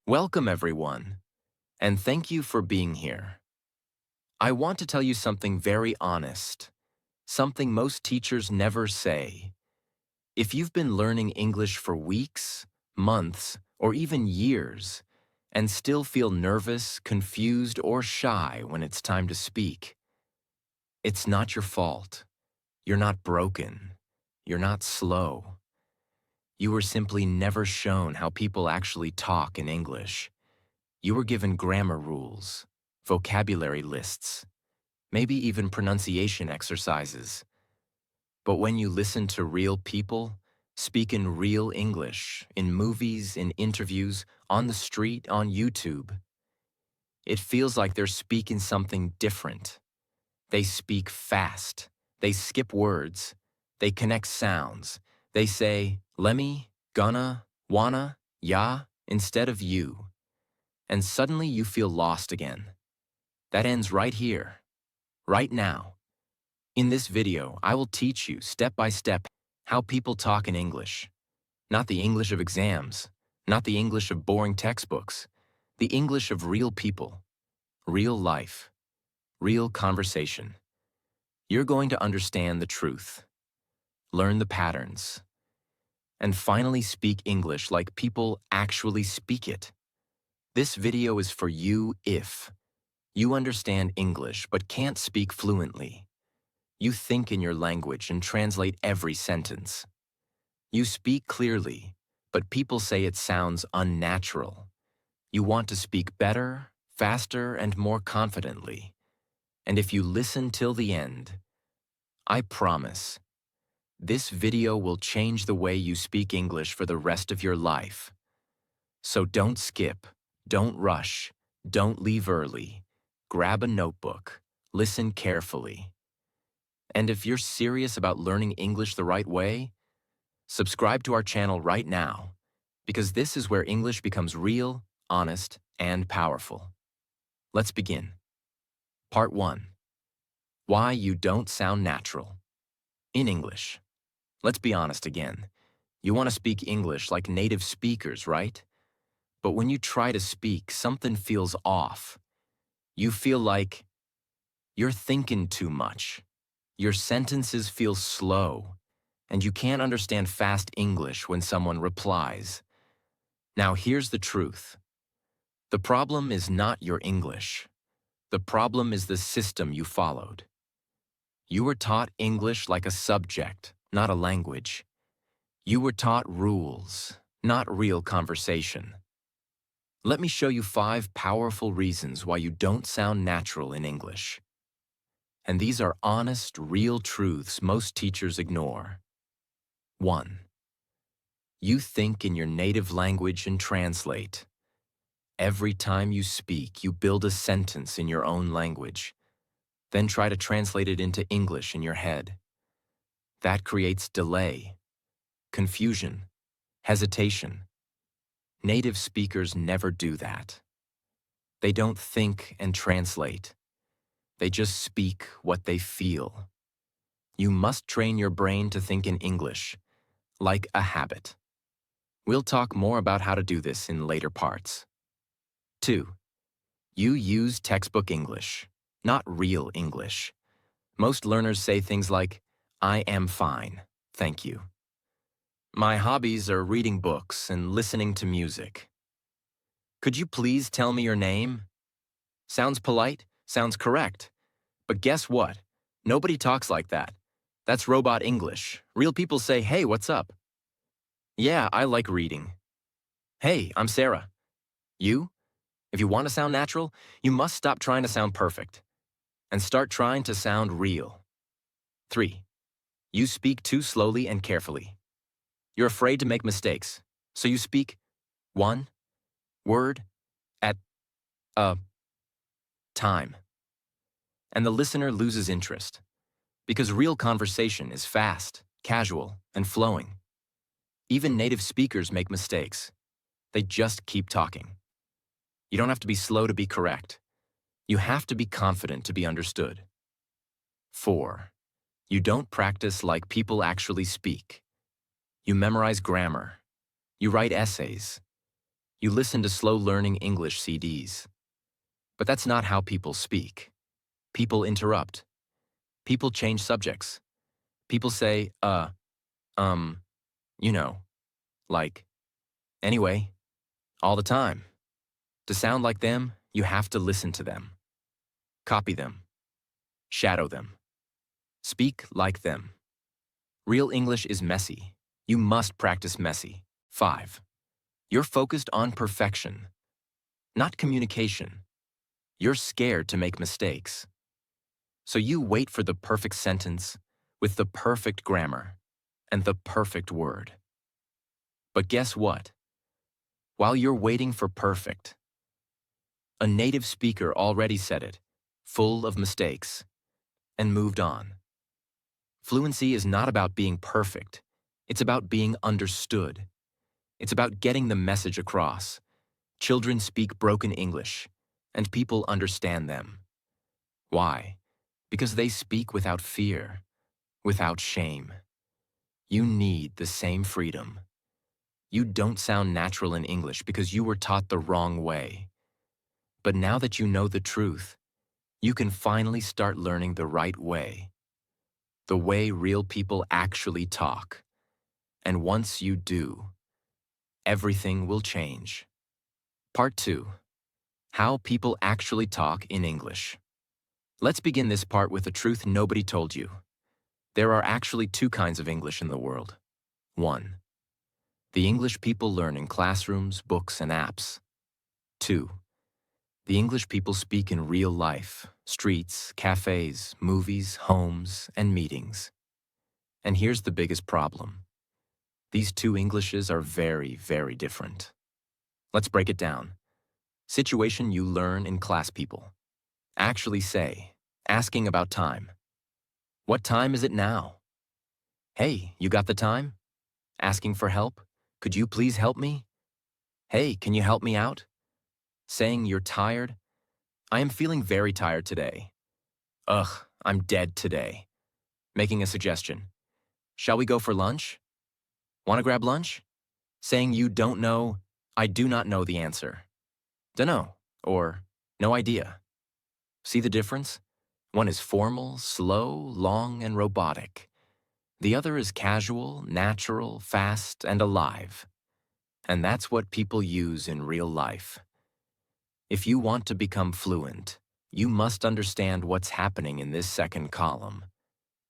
Welcome, everyone, and thank you for being here. I want to tell you something very honest, something most teachers never say. If you've been learning English for weeks, months, or even years, and still feel nervous, confused, or shy when it's time to speak, it's not your fault. You're not broken. You're not slow. You were simply never shown how people actually talk in English. You were given grammar rules, vocabulary lists, maybe even pronunciation exercises. But when you listen to real people, speak in real English, in movies, in interviews, on the street, on YouTube, it feels like they're speaking something different. They speak fast. They skip words. They connect sounds. They say, lemme, gonna, wanna, ya, instead of you. And suddenly you feel lost again. That ends right here, right now. In this video, I will teach you step by step how people talk in English. Not the English of exams, not the English of boring textbooks, the English of real people, real life, real conversation. You're going to understand the truth, learn the patterns, and finally speak English like people actually speak it. This video is for you if you understand English but can't speak fluently. You think in your language and translate every sentence. You speak clearly, but people say it sounds unnatural. You want to speak better, faster, and more confidently. And if you listen till the end, I promise, this video will change the way you speak English for the rest of your life. So don't skip, don't rush, don't leave early. Grab a notebook, listen carefully. And if you're serious about learning English the right way, subscribe to our channel right now, because this is where English becomes real, honest, and powerful. Let's begin. Part 1. Why you don't sound natural. In English. Let's be honest again. You want to speak English like native speakers, right? But when you try to speak, something feels off. You feel like you're thinking too much. Your sentences feel slow, and you can't understand fast English when someone replies. Now here's the truth. The problem is not your English. The problem is the system you followed. You were taught English like a subject, not a language. You were taught rules, not real conversation. Let me show you 5 powerful reasons why you don't sound natural in English. And these are honest, real truths most teachers ignore. 1. You think in your native language and translate. Every time you speak, you build a sentence in your own language, then try to translate it into English in your head. That creates delay, confusion, hesitation. Native speakers never do that. They don't think and translate. They just speak what they feel. You must train your brain to think in English, like a habit. We'll talk more about how to do this in later parts. 2. You use textbook English, not real English. Most learners say things like, I am fine, thank you. My hobbies are reading books and listening to music. Could you please tell me your name? Sounds polite, sounds correct. But guess what? Nobody talks like that. That's robot English. Real people say, hey, what's up? Yeah, I like reading. Hey, I'm Sarah. You? If you want to sound natural, you must stop trying to sound perfect and start trying to sound real. 3. You speak too slowly and carefully. You're afraid to make mistakes, so you speak one word at a time. And the listener loses interest, because real conversation is fast, casual, and flowing. Even native speakers make mistakes. They just keep talking. You don't have to be slow to be correct. You have to be confident to be understood. 4. You don't practice like people actually speak. You memorize grammar. You write essays. You listen to slow learning English CDs. But that's not how people speak. People interrupt. People change subjects. People say, um, you know, like, anyway, all the time. To sound like them, you have to listen to them. Copy them. Shadow them. Speak like them. Real English is messy. You must practice messy. 5. You're focused on perfection, not communication. You're scared to make mistakes. So you wait for the perfect sentence with the perfect grammar and the perfect word. But guess what? While you're waiting for perfect, a native speaker already said it, full of mistakes, and moved on. Fluency is not about being perfect. It's about being understood. It's about getting the message across. Children speak broken English, and people understand them. Why? Because they speak without fear, without shame. You need the same freedom. You don't sound natural in English because you were taught the wrong way. But now that you know the truth, you can finally start learning the right way. The way real people actually talk. And once you do, everything will change. Part 2. How people actually talk in English. Let's begin this part with a truth nobody told you. There are actually 2 kinds of English in the world. 1. The English people learn in classrooms, books, and apps. 2. The English people speak in real life, streets, cafes, movies, homes, and meetings. And here's the biggest problem. These 2 Englishes are very, very different. Let's break it down. Situation you learn in class people. Actually say, asking about time. What time is it now? Hey, you got the time? Asking for help? Could you please help me? Hey, can you help me out? Saying you're tired? I am feeling very tired today. Ugh, I'm dead today. Making a suggestion. Shall we go for lunch? Want to grab lunch? Saying you don't know, I do not know the answer. Dunno, or no idea. See the difference? One is formal, slow, long, and robotic. The other is casual, natural, fast, and alive. And that's what people use in real life. If you want to become fluent, you must understand what's happening in this second column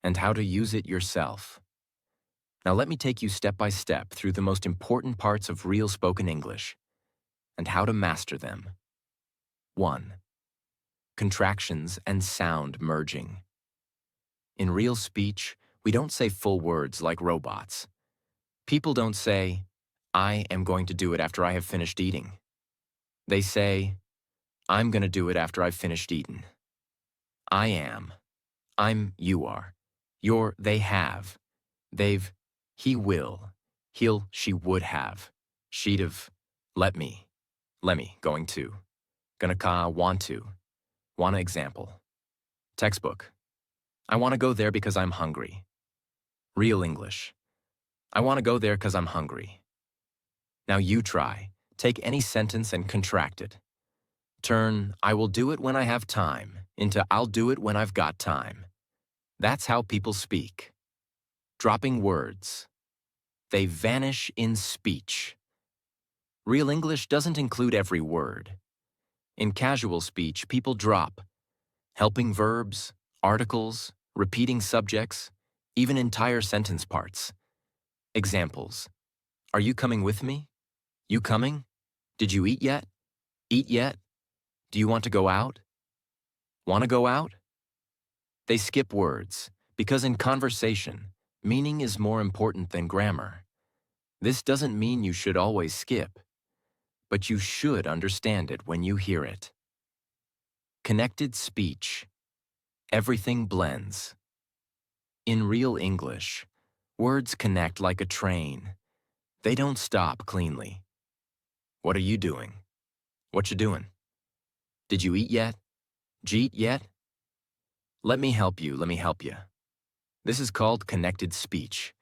and how to use it yourself. Now let me take you step by step through the most important parts of real spoken English and how to master them. 1. Contractions and sound merging. In real speech, we don't say full words like robots. People don't say, I am going to do it after I have finished eating. They say, I'm going to do it after I've finished eating. I am. I'm, you are. You're, they have. They've, he will. He'll, she would have. She'd have. Let me, going to. Gonna ka, want to. Wanna example. Textbook. I want to go there because I'm hungry. Real English. I want to go there because I'm hungry. Now you try. Take any sentence and contract it. Turn, I will do it when I have time, into I'll do it when I've got time. That's how people speak. Dropping words. They vanish in speech. Real English doesn't include every word. In casual speech, people drop. Helping verbs, articles, repeating subjects, even entire sentence parts. Examples. Are you coming with me? You coming? Did you eat yet? Eat yet? Do you want to go out? Want to go out? They skip words, because in conversation, meaning is more important than grammar. This doesn't mean you should always skip, but you should understand it when you hear it. Connected speech. Everything blends. In real English, words connect like a train. They don't stop cleanly. What are you doing? What you doing? Did you eat yet? Jeet yet? Let me help you, let me help you. This is called connected speech,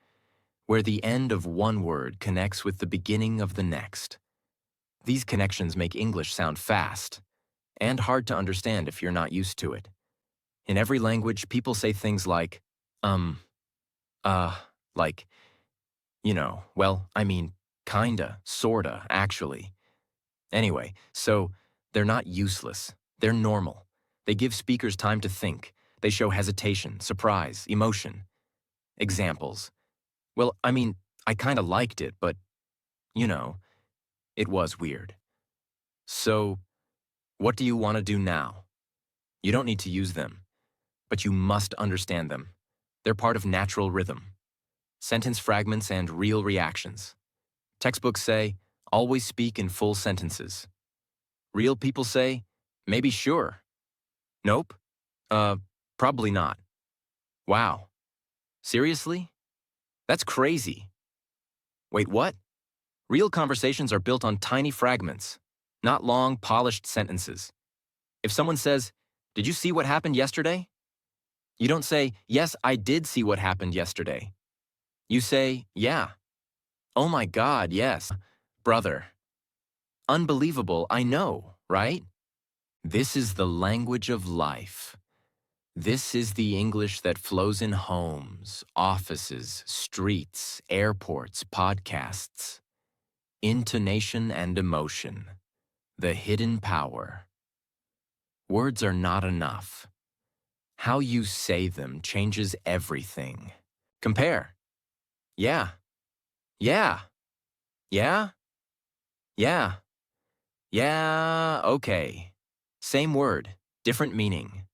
where the end of one word connects with the beginning of the next. These connections make English sound fast and hard to understand if you're not used to it. In every language, people say things like, um, uh, like, well, I mean, kinda, sorta, actually. Anyway, so they're not useless. They're normal. They give speakers time to think. They show hesitation, surprise, emotion. Examples. Well, I mean, I kinda liked it, but, you know, it was weird. So, what do you want to do now? You don't need to use them, but you must understand them. They're part of natural rhythm, sentence fragments, and real reactions. Textbooks say, always speak in full sentences. Real people say, maybe sure. Nope. Uh, probably not. Wow. Seriously? That's crazy. Wait, what? Real conversations are built on tiny fragments, not long, polished sentences. If someone says, did you see what happened yesterday? You don't say, yes, I did see what happened yesterday. You say, yeah. Oh my God, yes. Brother. Unbelievable, I know, right? This is the language of life. This is the English that flows in homes, offices, streets, airports, podcasts. Intonation and emotion. The hidden power. Words are not enough. How you say them changes everything. Compare. Yeah. Yeah. Yeah. Yeah. Yeah. Okay. Same word, different meaning.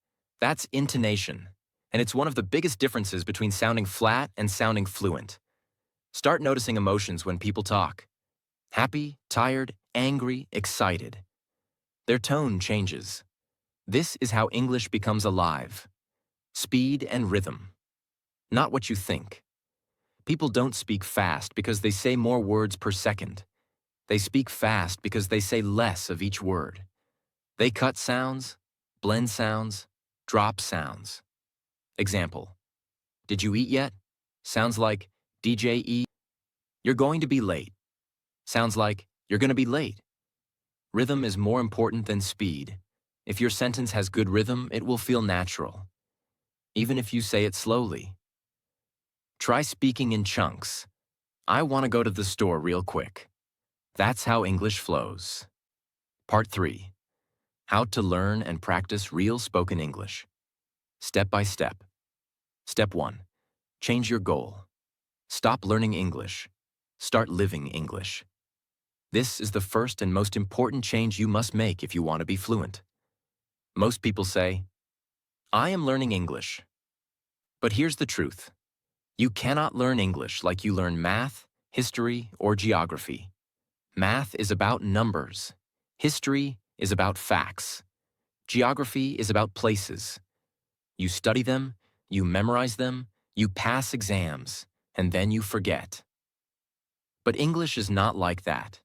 That's intonation. And it's one of the biggest differences between sounding flat and sounding fluent. Start noticing emotions when people talk. Happy, tired, angry, excited. Their tone changes. This is how English becomes alive. Speed and rhythm. Not what you think. People don't speak fast because they say more words per second. They speak fast because they say less of each word. They cut sounds, blend sounds, drop sounds. Example. Did you eat yet? Sounds like DJ eat. You're going to be late. Sounds like you're going to be late. Rhythm is more important than speed. If your sentence has good rhythm, it will feel natural. Even if you say it slowly. Try speaking in chunks. I want to go to the store real quick. That's how English flows. Part 3. How to learn and practice real spoken English. Step by step. Step 1. Change your goal. Stop learning English. Start living English. This is the first and most important change you must make if you want to be fluent. Most people say, I am learning English. But here's the truth. You cannot learn English like you learn math, history, or geography. Math is about numbers. History is about facts. Geography is about places. You study them, you memorize them, you pass exams, and then you forget. But English is not like that.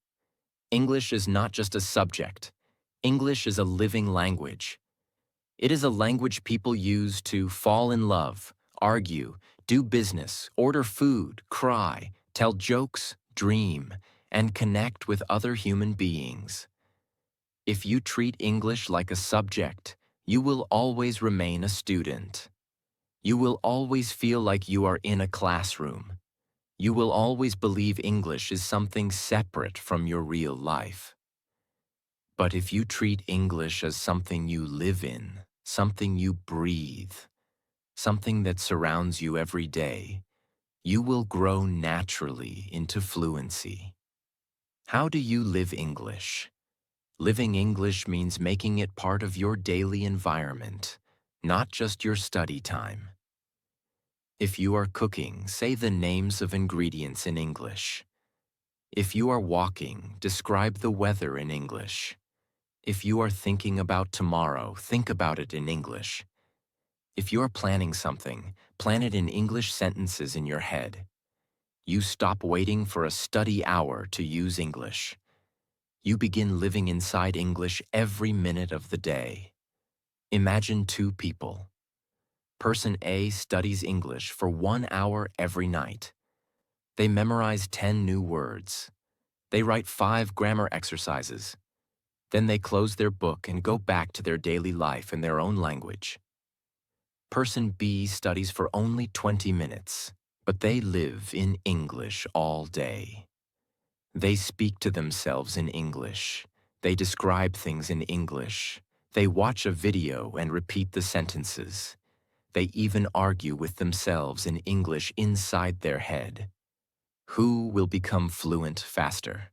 English is not just a subject. English is a living language. It is a language people use to fall in love, argue, do business, order food, cry, tell jokes, dream, and connect with other human beings. If you treat English like a subject, you will always remain a student. You will always feel like you are in a classroom. You will always believe English is something separate from your real life. But if you treat English as something you live in, something you breathe, something that surrounds you every day, you will grow naturally into fluency. How do you live English? Living English means making it part of your daily environment, not just your study time. If you are cooking, say the names of ingredients in English. If you are walking, describe the weather in English. If you are thinking about tomorrow, think about it in English. If you are planning something, plan it in English sentences in your head. You stop waiting for a study hour to use English. You begin living inside English every minute of the day. Imagine two people. Person A studies English for 1 hour every night. They memorize 10 new words. They write 5 grammar exercises. Then they close their book and go back to their daily life in their own language. Person B studies for only 20 minutes, but they live in English all day. They speak to themselves in English. They describe things in English. They watch a video and repeat the sentences. They even argue with themselves in English inside their head. Who will become fluent faster?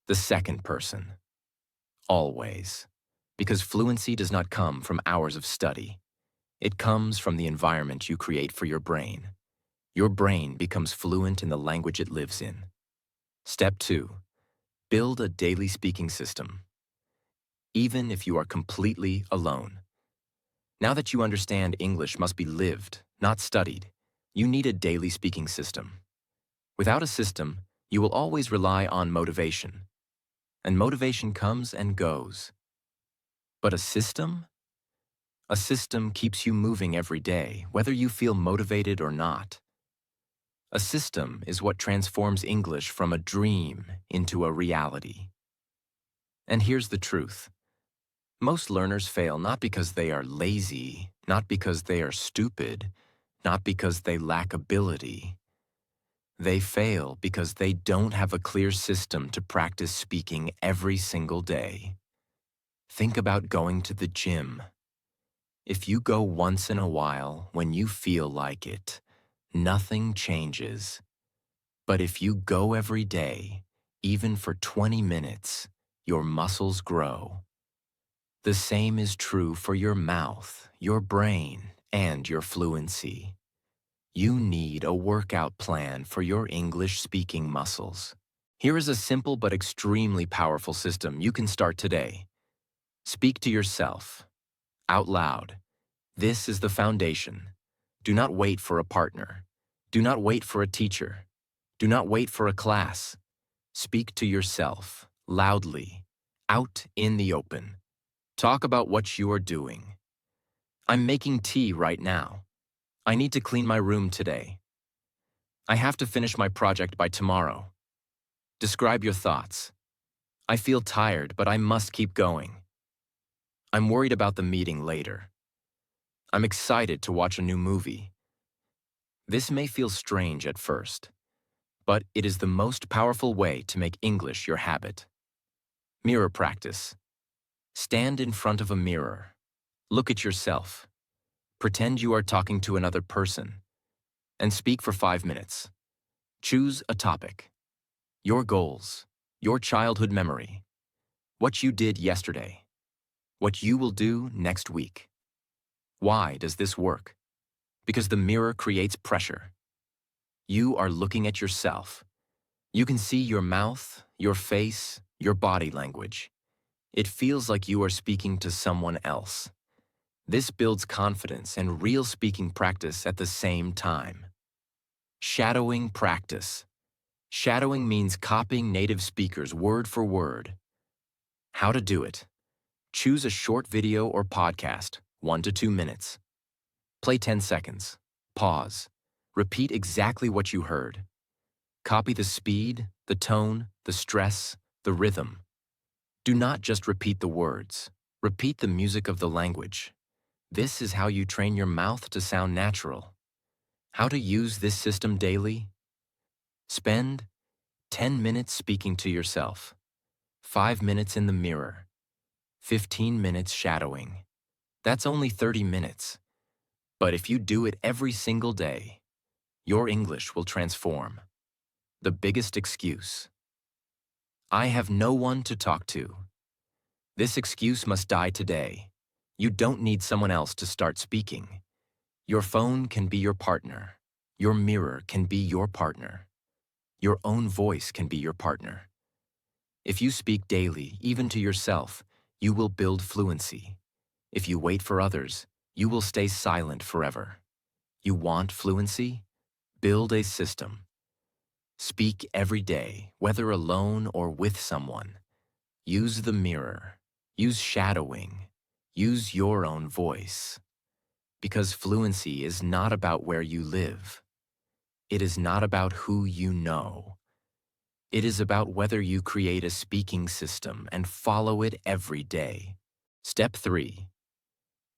The second person. Always. Because fluency does not come from hours of study. It comes from the environment you create for your brain. Your brain becomes fluent in the language it lives in. Step 2. Build a daily speaking system. Even if you are completely alone. Now that you understand English must be lived, not studied, you need a daily speaking system. Without a system, you will always rely on motivation. And motivation comes and goes. But a system? A system keeps you moving every day, whether you feel motivated or not. A system is what transforms English from a dream into a reality. And here's the truth. Most learners fail not because they are lazy, not because they are stupid, not because they lack ability. They fail because they don't have a clear system to practice speaking every single day. Think about going to the gym. If you go once in a while when you feel like it, nothing changes. But if you go every day, even for 20 minutes, your muscles grow. The same is true for your mouth, your brain, and your fluency. You need a workout plan for your English speaking muscles. Here is a simple but extremely powerful system you can start today. Speak to yourself, out loud. This is the foundation. Do not wait for a partner. Do not wait for a teacher. Do not wait for a class. Speak to yourself, loudly, out in the open. Talk about what you are doing. I'm making tea right now. I need to clean my room today. I have to finish my project by tomorrow. Describe your thoughts. I feel tired, but I must keep going. I'm worried about the meeting later. I'm excited to watch a new movie. This may feel strange at first, but it is the most powerful way to make English your habit. Mirror practice. Stand in front of a mirror. Look at yourself. Pretend you are talking to another person. And speak for 5 minutes. Choose a topic. Your goals. Your childhood memory. What you did yesterday. What you will do next week. Why does this work? Because the mirror creates pressure. You are looking at yourself. You can see your mouth, your face, your body language. It feels like you are speaking to someone else. This builds confidence and real speaking practice at the same time. Shadowing practice. Shadowing means copying native speakers word for word. How to do it. Choose a short video or podcast, 1 to 2 minutes. Play 10 seconds. Pause. Repeat exactly what you heard. Copy the speed, the tone, the stress, the rhythm. Do not just repeat the words. Repeat the music of the language. This is how you train your mouth to sound natural. How to use this system daily? Spend 10 minutes speaking to yourself, 5 minutes in the mirror, 15 minutes shadowing. That's only 30 minutes. But if you do it every single day, your English will transform. The biggest excuse. I have no one to talk to. This excuse must die today. You don't need someone else to start speaking. Your phone can be your partner. Your mirror can be your partner. Your own voice can be your partner. If you speak daily, even to yourself, you will build fluency. If you wait for others, you will stay silent forever. You want fluency? Build a system. Speak every day, whether alone or with someone. Use the mirror. Use shadowing. Use your own voice. Because fluency is not about where you live. It is not about who you know. It is about whether you create a speaking system and follow it every day. Step 3.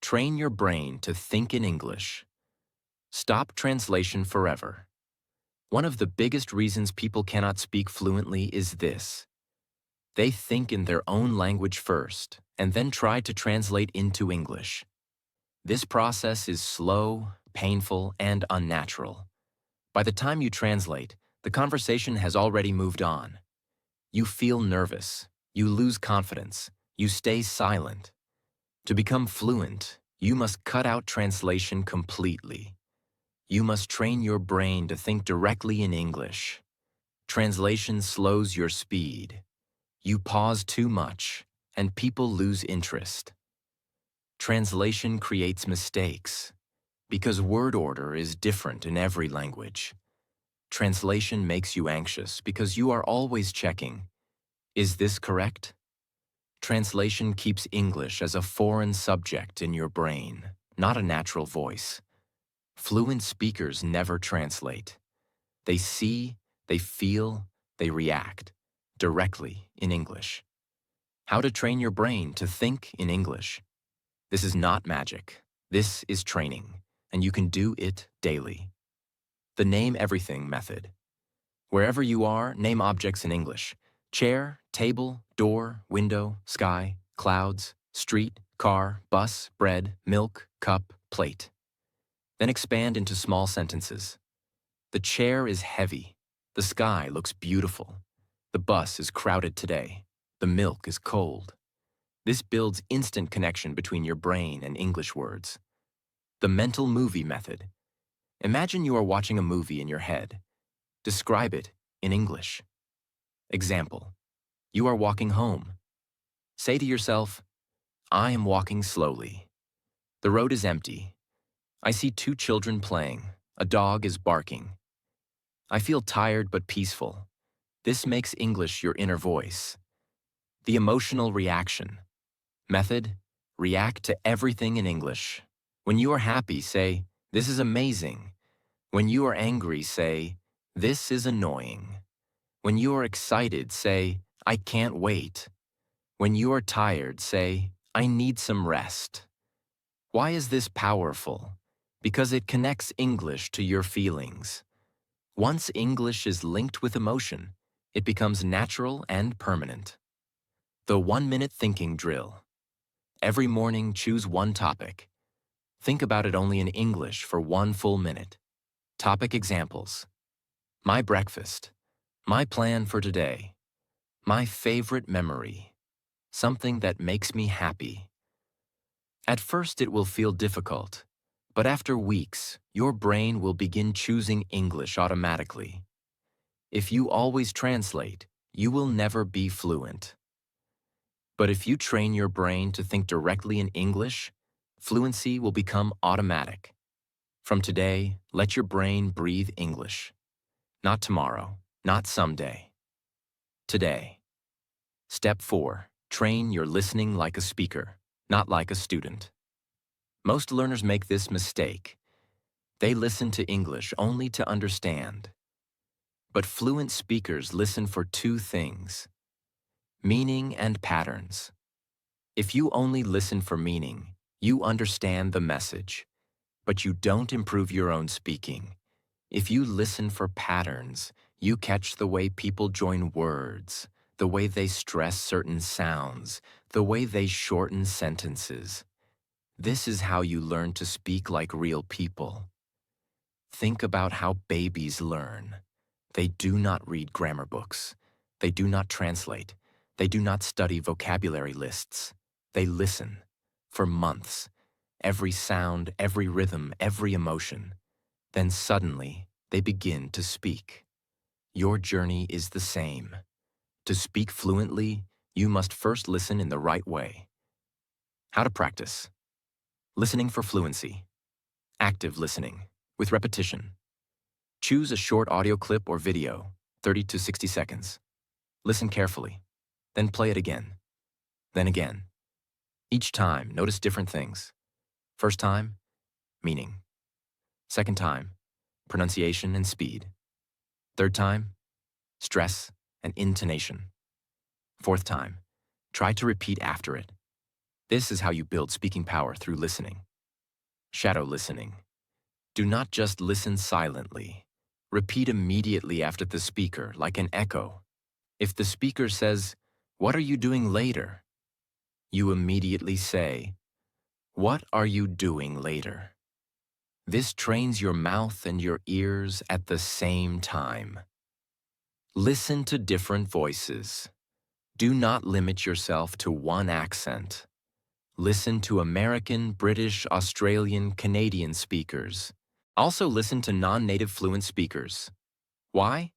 Train your brain to think in English. Stop translation forever. One of the biggest reasons people cannot speak fluently is this. They think in their own language first, and then try to translate into English. This process is slow, painful, and unnatural. By the time you translate, the conversation has already moved on. You feel nervous, you lose confidence, you stay silent. To become fluent, you must cut out translation completely. You must train your brain to think directly in English. Translation slows your speed. You pause too much, and people lose interest. Translation creates mistakes, because word order is different in every language. Translation makes you anxious because you are always checking, is this correct? Translation keeps English as a foreign subject in your brain, not a natural voice. Fluent speakers never translate. They see, they feel, they react directly in English. How to train your brain to think in English. This is not magic. This is training, and you can do it daily. The name everything method. Wherever you are, name objects in English. Chair, table, door, window, sky, clouds, street, car, bus, bread, milk, cup, plate. Then expand into small sentences. The chair is heavy. The sky looks beautiful. The bus is crowded today. The milk is cold. This builds instant connection between your brain and English words. The mental movie method. Imagine you are watching a movie in your head. Describe it in English. Example. You are walking home. Say to yourself, I am walking slowly. The road is empty. I see two children playing. A dog is barking. I feel tired but peaceful. This makes English your inner voice. The emotional reaction. Method, react to everything in English. When you are happy, say, this is amazing. When you are angry, say, this is annoying. When you are excited, say, I can't wait. When you are tired, say, I need some rest. Why is this powerful? Because it connects English to your feelings. Once English is linked with emotion, it becomes natural and permanent. The 1-minute thinking drill. Every morning, choose one topic. Think about it only in English for 1 full minute. Topic examples. My breakfast. My plan for today. My favorite memory. Something that makes me happy. At first, it will feel difficult, but after weeks, your brain will begin choosing English automatically. If you always translate, you will never be fluent. But if you train your brain to think directly in English, fluency will become automatic. From today, let your brain breathe English. Not tomorrow, not someday. Today. Step 4. Train your listening like a speaker, not like a student. Most learners make this mistake. They listen to English only to understand. But fluent speakers listen for 2 things: meaning and patterns. If you only listen for meaning, you understand the message, but you don't improve your own speaking. If you listen for patterns, you catch the way people join words, the way they stress certain sounds, the way they shorten sentences. This is how you learn to speak like real people. Think about how babies learn. They do not read grammar books. They do not translate. They do not study vocabulary lists. They listen for months. Every sound, every rhythm, every emotion. Then suddenly, they begin to speak. Your journey is the same. To speak fluently, you must first listen in the right way. How to practice. Listening for fluency. Active listening, with repetition. Choose a short audio clip or video, 30 to 60 seconds. Listen carefully. Then play it again. Then again. Each time, notice different things. First time, meaning. Second time, pronunciation and speed. Third time, stress and intonation. Fourth time, try to repeat after it. This is how you build speaking power through listening. Shadow listening. Do not just listen silently. Repeat immediately after the speaker, like an echo. If the speaker says, "What are you doing later?" you immediately say, "What are you doing later?" This trains your mouth and your ears at the same time. Listen to different voices. Do not limit yourself to one accent. Listen to American, British, Australian, Canadian speakers. Also listen to non-native fluent speakers. Why?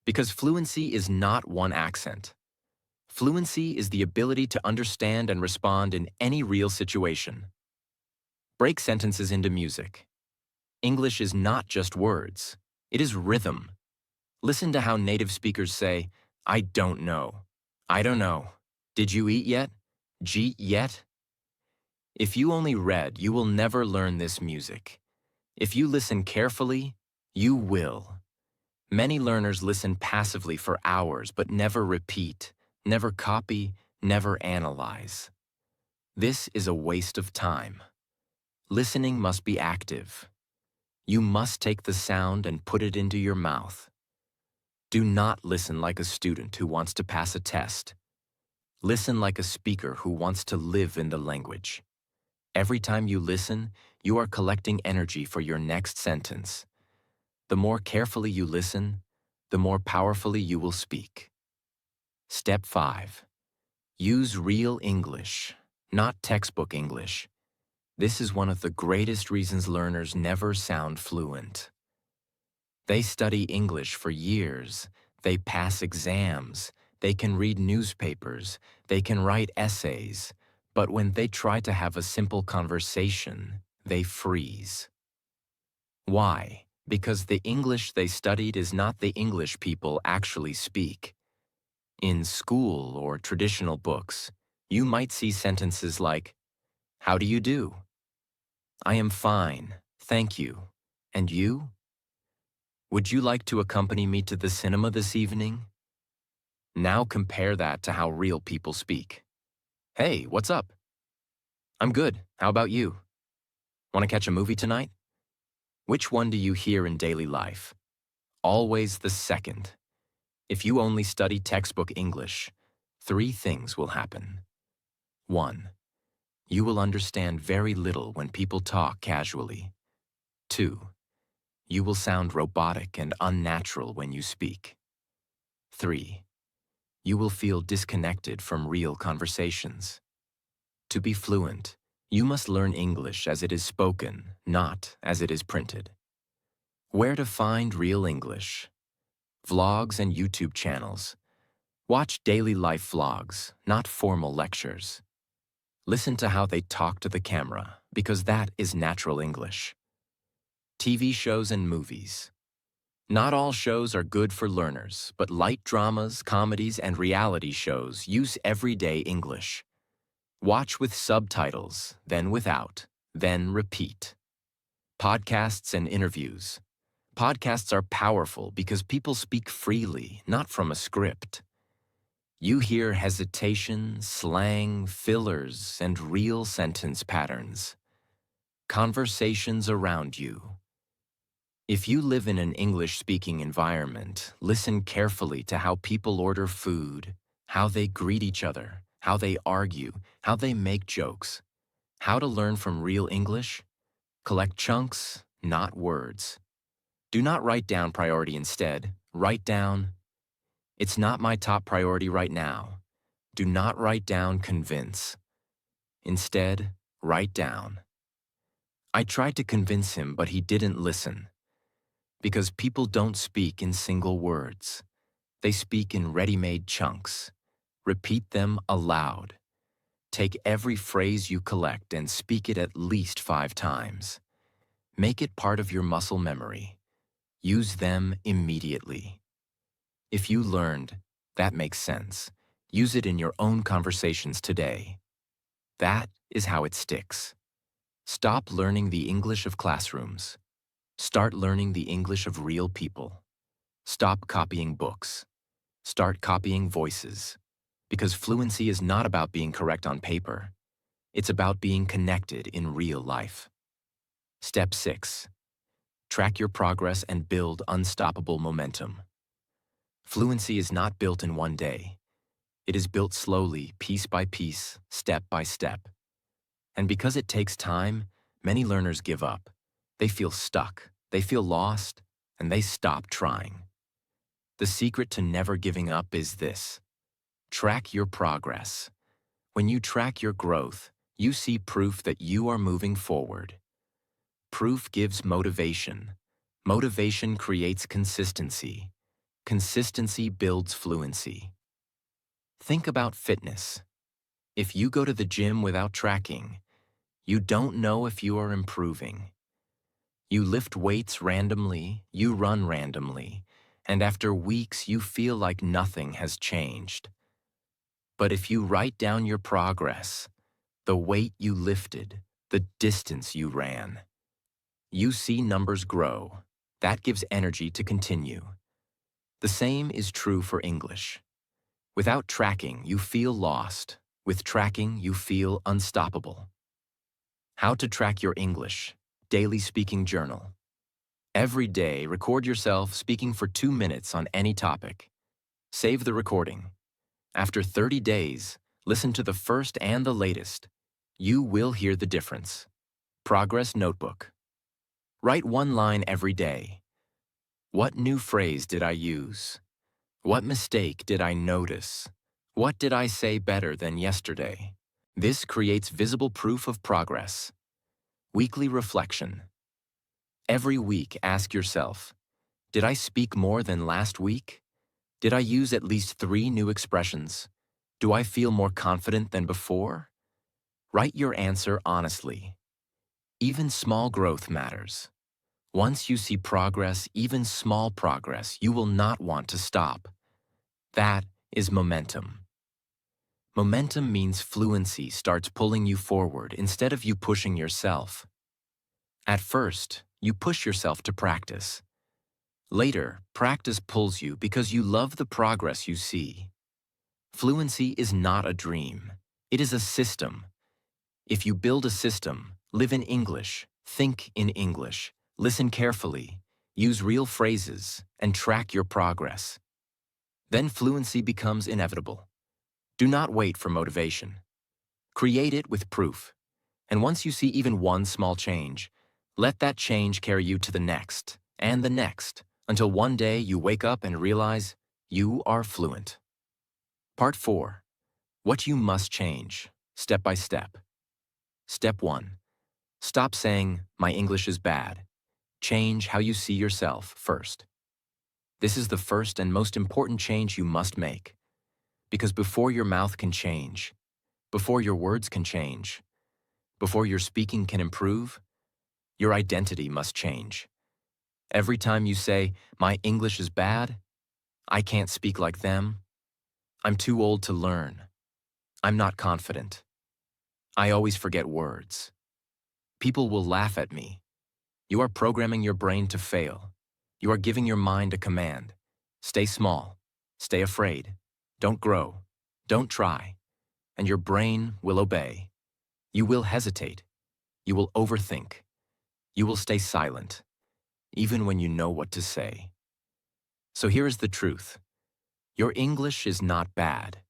Because fluency is not one accent. Fluency is the ability to understand and respond in any real situation. Break sentences into music. English is not just words. It is rhythm. Listen to how native speakers say, "I don't know." "I don't know." "Did you eat yet?" "Jeet yet?" If you only read, you will never learn this music. If you listen carefully, you will. Many learners listen passively for hours but never repeat, never copy, never analyze. This is a waste of time. Listening must be active. You must take the sound and put it into your mouth. Do not listen like a student who wants to pass a test. Listen like a speaker who wants to live in the language. Every time you listen, you are collecting energy for your next sentence. The more carefully you listen, the more powerfully you will speak. Step 5. Use real English, not textbook English. This is one of the greatest reasons learners never sound fluent. They study English for years. They pass exams. They can read newspapers. They can write essays. But when they try to have a simple conversation, they freeze. Why? Because the English they studied is not the English people actually speak. In school or traditional books, you might see sentences like, "How do you do?" "I am fine, thank you. And you?" "Would you like to accompany me to the cinema this evening?" Now compare that to how real people speak. "Hey, what's up?" "I'm good. How about you? Want to catch a movie tonight?" Which one do you hear in daily life? Always the second. If you only study textbook English, 3 things will happen. 1. You will understand very little when people talk casually. 2. You will sound robotic and unnatural when you speak. 3. You will feel disconnected from real conversations. To be fluent, you must learn English as it is spoken, not as it is printed. Where to find real English? Vlogs and YouTube channels. Watch daily life vlogs, not formal lectures. Listen to how they talk to the camera, because that is natural English. TV shows and movies. Not all shows are good for learners, but light dramas, comedies, and reality shows use everyday English. Watch with subtitles, then without, then repeat. Podcasts and interviews. Podcasts are powerful because people speak freely, not from a script. You hear hesitation, slang, fillers, and real sentence patterns. Conversations around you. If you live in an English-speaking environment, listen carefully to how people order food, how they greet each other, how they argue, how they make jokes. How to learn from real English? Collect chunks, not words. Do not write down priority instead. Write down, "It's not my top priority right now." Do not write down convince. Instead, write down, "I tried to convince him, but he didn't listen." Because people don't speak in single words. They speak in ready-made chunks. Repeat them aloud. Take every phrase you collect and speak it at least 5 times. Make it part of your muscle memory. Use them immediately. If you learned, "That makes sense," use it in your own conversations today. That is how it sticks. Stop learning the English of classrooms. Start learning the English of real people. Stop copying books. Start copying voices. Because fluency is not about being correct on paper. It's about being connected in real life. Step 6. Track your progress and build unstoppable momentum. Fluency is not built in one day. It is built slowly, piece by piece, step by step. And because it takes time, many learners give up. They feel stuck, they feel lost, and they stop trying. The secret to never giving up is this: track your progress. When you track your growth, you see proof that you are moving forward. Proof gives motivation. Motivation creates consistency. Consistency builds fluency. Think about fitness. If you go to the gym without tracking, you don't know if you are improving. You lift weights randomly, you run randomly, and after weeks you feel like nothing has changed. But if you write down your progress, the weight you lifted, the distance you ran, you see numbers grow. That gives energy to continue. The same is true for English. Without tracking, you feel lost. With tracking, you feel unstoppable. How to track your English. Daily speaking journal. Every day, record yourself speaking for 2 minutes on any topic. Save the recording. After 30 days, listen to the first and the latest. You will hear the difference. Progress notebook. Write one line every day. What new phrase did I use? What mistake did I notice? What did I say better than yesterday? This creates visible proof of progress. Weekly reflection. Every week, ask yourself, did I speak more than last week? Did I use at least 3 new expressions? Do I feel more confident than before? Write your answer honestly. Even small growth matters. Once you see progress, even small progress, you will not want to stop. That is momentum. Momentum means fluency starts pulling you forward instead of you pushing yourself. At first, you push yourself to practice. Later, practice pulls you because you love the progress you see. Fluency is not a dream. It is a system. If you build a system, live in English, think in English, listen carefully, use real phrases, and track your progress, then fluency becomes inevitable. Do not wait for motivation. Create it with proof. And once you see even one small change, let that change carry you to the next, and the next, until one day you wake up and realize you are fluent. Part 4. What you must change, step by step. Step 1. Stop saying, "My English is bad." Change how you see yourself first. This is the first and most important change you must make. Because before your mouth can change, before your words can change, before your speaking can improve, your identity must change. Every time you say, "My English is bad," "I can't speak like them," "I'm too old to learn," "I'm not confident," "I always forget words," "People will laugh at me," you are programming your brain to fail. You are giving your mind a command. Stay small. Stay afraid. Don't grow. Don't try. And your brain will obey. You will hesitate. You will overthink. You will stay silent, even when you know what to say. So here is the truth. Your English is not bad.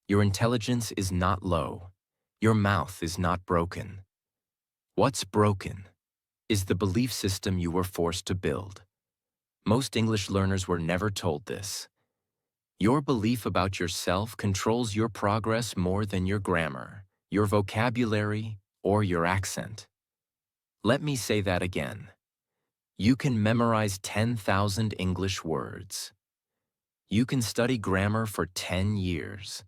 Your intelligence is not low. Your mouth is not broken. What's broken is the belief system you were forced to build. Most English learners were never told this. Your belief about yourself controls your progress more than your grammar, your vocabulary, or your accent. Let me say that again. You can memorize 10,000 English words. You can study grammar for 10 years.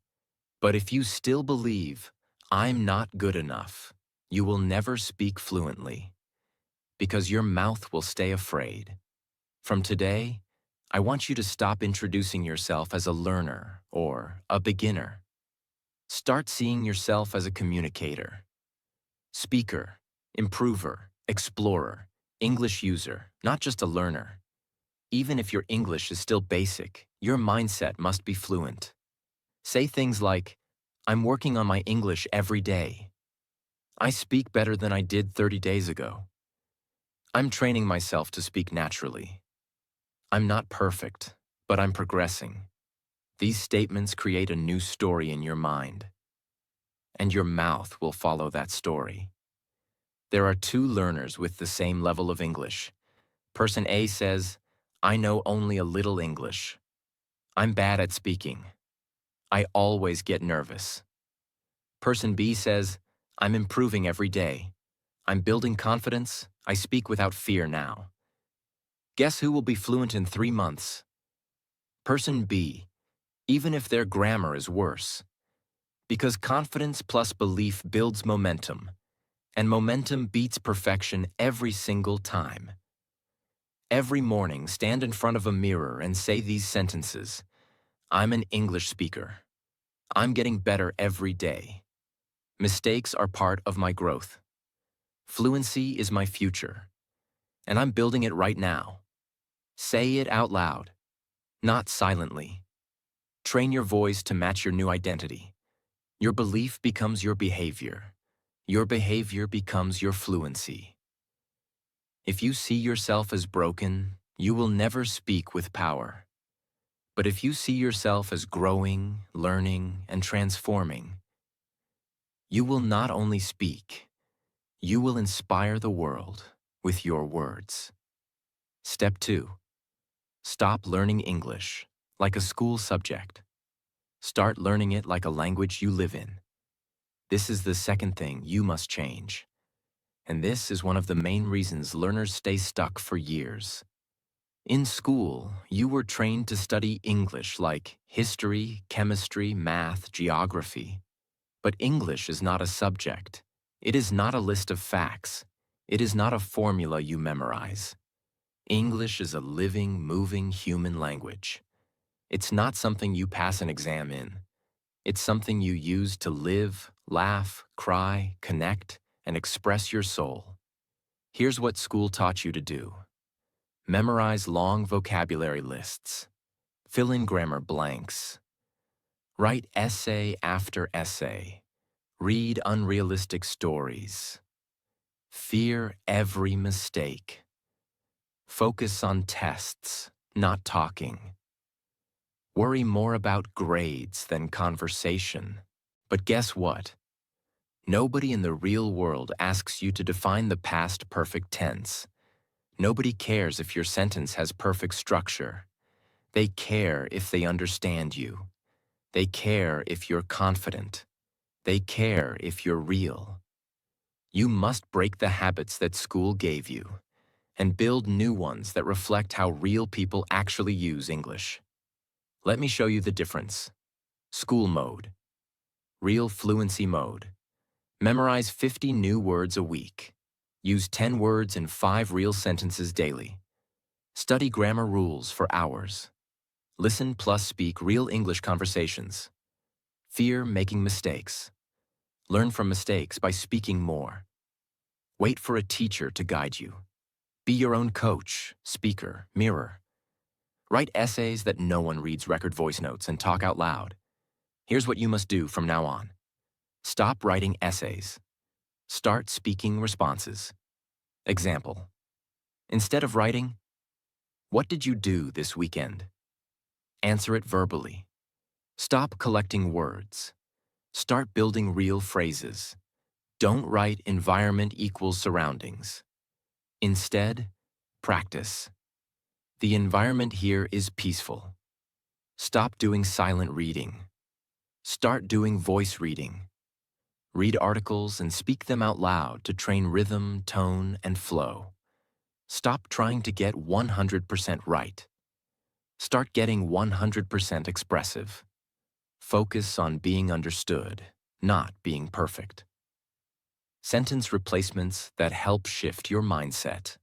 But if you still believe, "I'm not good enough," you will never speak fluently, because your mouth will stay afraid. From today, I want you to stop introducing yourself as a learner or a beginner. Start seeing yourself as a communicator, speaker, improver, explorer, English user, not just a learner. Even if your English is still basic, your mindset must be fluent. Say things like, I'm working on my English every day. I speak better than I did 30 days ago. I'm training myself to speak naturally. I'm not perfect, but I'm progressing. These statements create a new story in your mind, and your mouth will follow that story. There are two learners with the same level of English. Person A says, I know only a little English. I'm bad at speaking. I always get nervous. Person B says, I'm improving every day. I'm building confidence. I speak without fear now. Guess who will be fluent in 3 months? Person B, even if their grammar is worse. Because confidence plus belief builds momentum, and momentum beats perfection every single time. Every morning, stand in front of a mirror and say these sentences. I'm an English speaker. I'm getting better every day. Mistakes are part of my growth. Fluency is my future, and I'm building it right now. Say it out loud, not silently. Train your voice to match your new identity. Your belief becomes your behavior. Your behavior becomes your fluency. If you see yourself as broken, you will never speak with power. But if you see yourself as growing, learning, and transforming, you will not only speak, you will inspire the world with your words. Step 2. Stop learning English like a school subject. Start learning it like a language you live in. This is the second thing you must change. And this is one of the main reasons learners stay stuck for years. In school, you were trained to study English like history, chemistry, math, geography. But English is not a subject. It is not a list of facts. It is not a formula you memorize. English is a living, moving human language. It's not something you pass an exam in. It's something you use to live, laugh, cry, connect, and express your soul. Here's what school taught you to do. Memorize long vocabulary lists. Fill in grammar blanks. Write essay after essay. Read unrealistic stories. Fear every mistake. Focus on tests, not talking. Worry more about grades than conversation. But guess what? Nobody in the real world asks you to define the past perfect tense. Nobody cares if your sentence has perfect structure. They care if they understand you. They care if you're confident. They care if you're real. You must break the habits that school gave you and build new ones that reflect how real people actually use English. Let me show you the difference. School mode. Real fluency mode. Memorize 50 new words a week. Use 10 words in 5 real sentences daily. Study grammar rules for hours. Listen plus speak real English conversations. Fear making mistakes. Learn from mistakes by speaking more. Wait for a teacher to guide you. Be your own coach, speaker, mirror. Write essays that no one reads record voice notes and talk out loud. Here's what you must do from now on. Stop writing essays. Start speaking responses. Example. Instead of writing, what did you do this weekend? Answer it verbally. Stop collecting words. Start building real phrases. Don't write environment equals surroundings. Instead, practice. The environment here is peaceful. Stop doing silent reading. Start doing voice reading. Read articles and speak them out loud to train rhythm, tone, and flow. Stop trying to get 100% right. Start getting 100% expressive. Focus on being understood, not being perfect. Sentence replacements that help shift your mindset.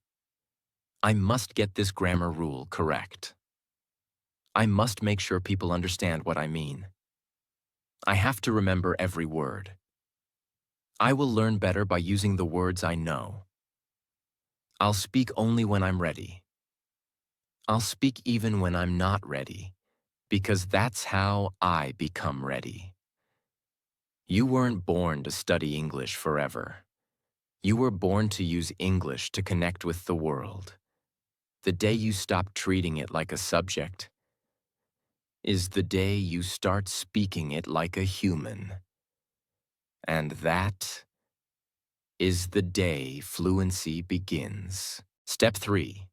I must get this grammar rule correct. I must make sure people understand what I mean. I have to remember every word. I will learn better by using the words I know. I'll speak only when I'm ready. I'll speak even when I'm not ready, because that's how I become ready. You weren't born to study English forever. You were born to use English to connect with the world. The day you stop treating it like a subject is the day you start speaking it like a human. And that is the day fluency begins. Step 3.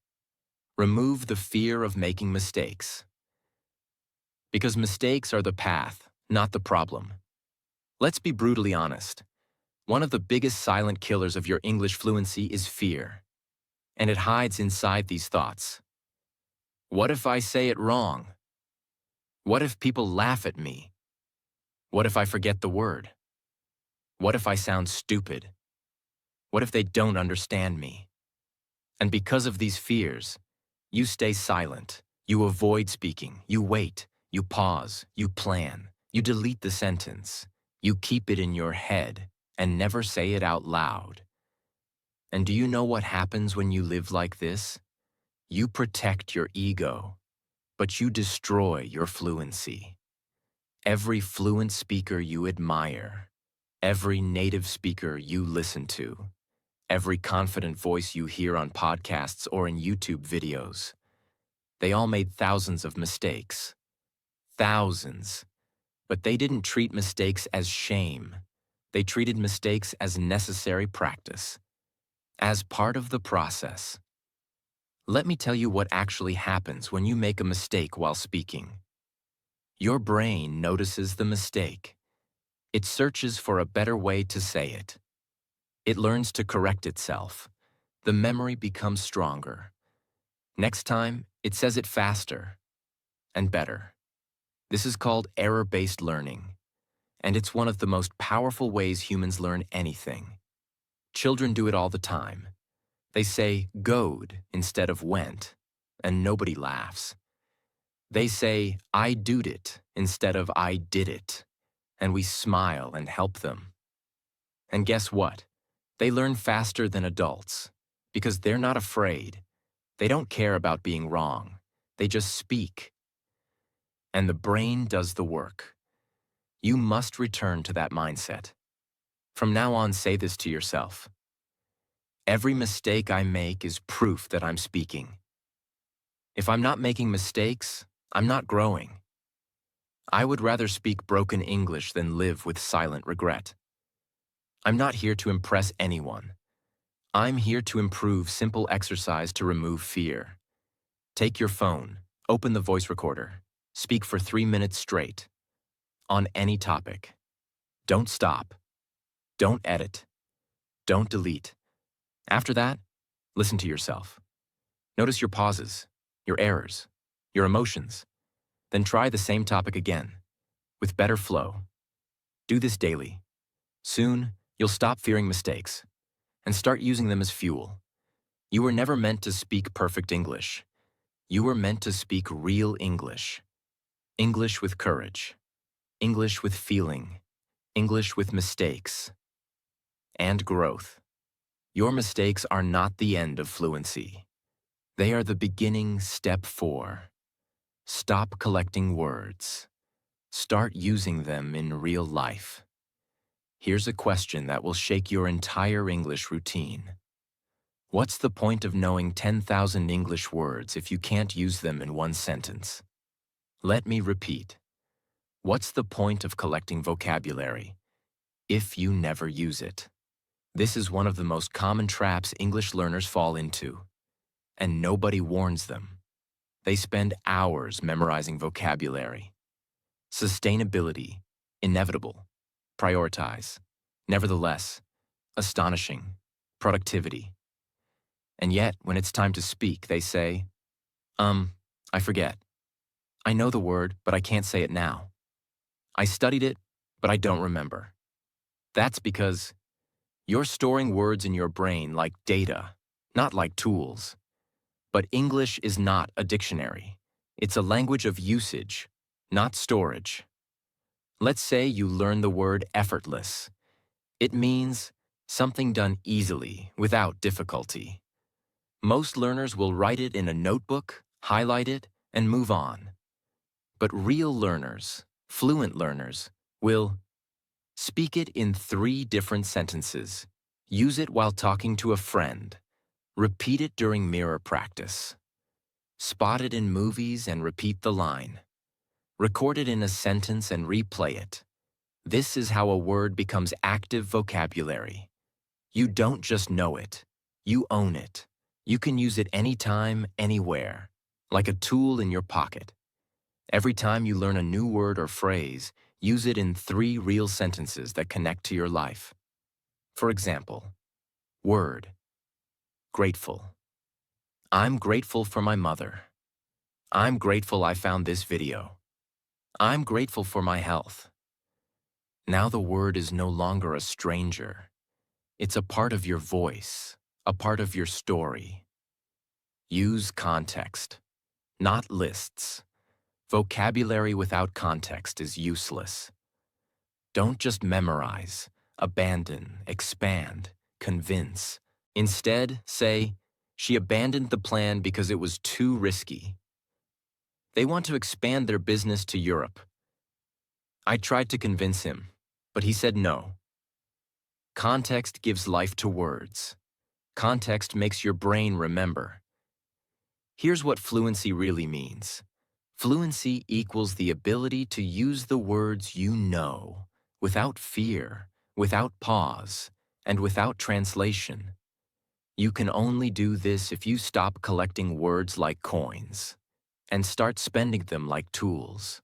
Remove the fear of making mistakes. Because mistakes are the path, not the problem. Let's be brutally honest. One of the biggest silent killers of your English fluency is fear. And it hides inside these thoughts. What if I say it wrong? What if people laugh at me? What if I forget the word? What if I sound stupid? What if they don't understand me? And because of these fears, you stay silent. You avoid speaking. You wait. You pause. You plan. You delete the sentence. You keep it in your head and never say it out loud. And do you know what happens when you live like this? You protect your ego, but you destroy your fluency. Every fluent speaker you admire, every native speaker you listen to, every confident voice you hear on podcasts or in YouTube videos, they all made thousands of mistakes. Thousands. But they didn't treat mistakes as shame. They treated mistakes as necessary practice, as part of the process. Let me tell you what actually happens when you make a mistake while speaking. Your brain notices the mistake. It searches for a better way to say it. It learns to correct itself. The memory becomes stronger. Next time, it says it faster and better. This is called error-based learning, and it's one of the most powerful ways humans learn anything. Children do it all the time. They say "goed" instead of "went," and nobody laughs. They say "I doed it" instead of "I did it," and we smile and help them. And guess what? They learn faster than adults because they're not afraid. They don't care about being wrong. They just speak. And the brain does the work. You must return to that mindset. From now on, say this to yourself. Every mistake I make is proof that I'm speaking. If I'm not making mistakes, I'm not growing. I would rather speak broken English than live with silent regret. I'm not here to impress anyone. I'm here to improve simple exercise to remove fear. Take your phone, open the voice recorder, speak for 3 minutes straight, on any topic. Don't stop. Don't edit. Don't delete. After that, listen to yourself. Notice your pauses, your errors, your emotions. Then try the same topic again, with better flow. Do this daily. Soon, you'll stop fearing mistakes and start using them as fuel. You were never meant to speak perfect English. You were meant to speak real English. English with courage. English with feeling. English with mistakes. And growth. Your mistakes are not the end of fluency. They are the beginning. Step 4. Stop collecting words. Start using them in real life. Here's a question that will shake your entire English routine. What's the point of knowing 10,000 English words if you can't use them in one sentence? Let me repeat. What's the point of collecting vocabulary if you never use it? This is one of the most common traps English learners fall into, and nobody warns them. They spend hours memorizing vocabulary. Sustainability, inevitable, prioritize, nevertheless, astonishing, productivity. And yet, when it's time to speak, they say, I forget. I know the word, but I can't say it now. I studied it, but I don't remember. That's because you're storing words in your brain like data, not like tools. But English is not a dictionary. It's a language of usage, not storage. Let's say you learn the word effortless. It means something done easily, without difficulty. Most learners will write it in a notebook, highlight it, and move on. But real learners, fluent learners, will speak it in 3 different sentences, use it while talking to a friend, repeat it during mirror practice, spot it in movies and repeat the line, record it in a sentence and replay it. This is how a word becomes active vocabulary. You don't just know it, you own it. You can use it anytime, anywhere, like a tool in your pocket. Every time you learn a new word or phrase, use it in 3 real sentences that connect to your life. For example, word, grateful. I'm grateful for my mother. I'm grateful I found this video. I'm grateful for my health. Now the word is no longer a stranger. It's a part of your voice, a part of your story. Use context, not lists. Vocabulary without context is useless. Don't just memorize, abandon, expand, convince. Instead, say, she abandoned the plan because it was too risky. They want to expand their business to Europe. I tried to convince him, but he said no. Context gives life to words. Context makes your brain remember. Here's what fluency really means. Fluency equals the ability to use the words you know, without fear, without pause, and without translation. You can only do this if you stop collecting words like coins and start spending them like tools.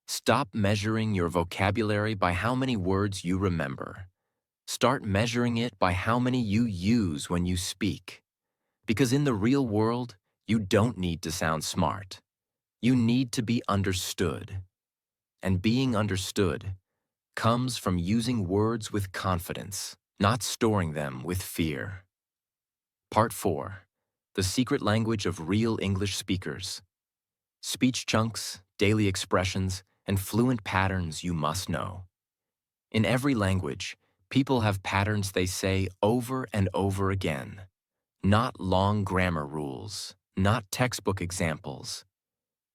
Stop measuring your vocabulary by how many words you remember. Start measuring it by how many you use when you speak. Because in the real world, you don't need to sound smart. You need to be understood. And being understood comes from using words with confidence, not storing them with fear. Part 4. The secret language of real English speakers. Speech chunks, daily expressions, and fluent patterns you must know. In every language, people have patterns they say over and over again. Not long grammar rules, not textbook examples.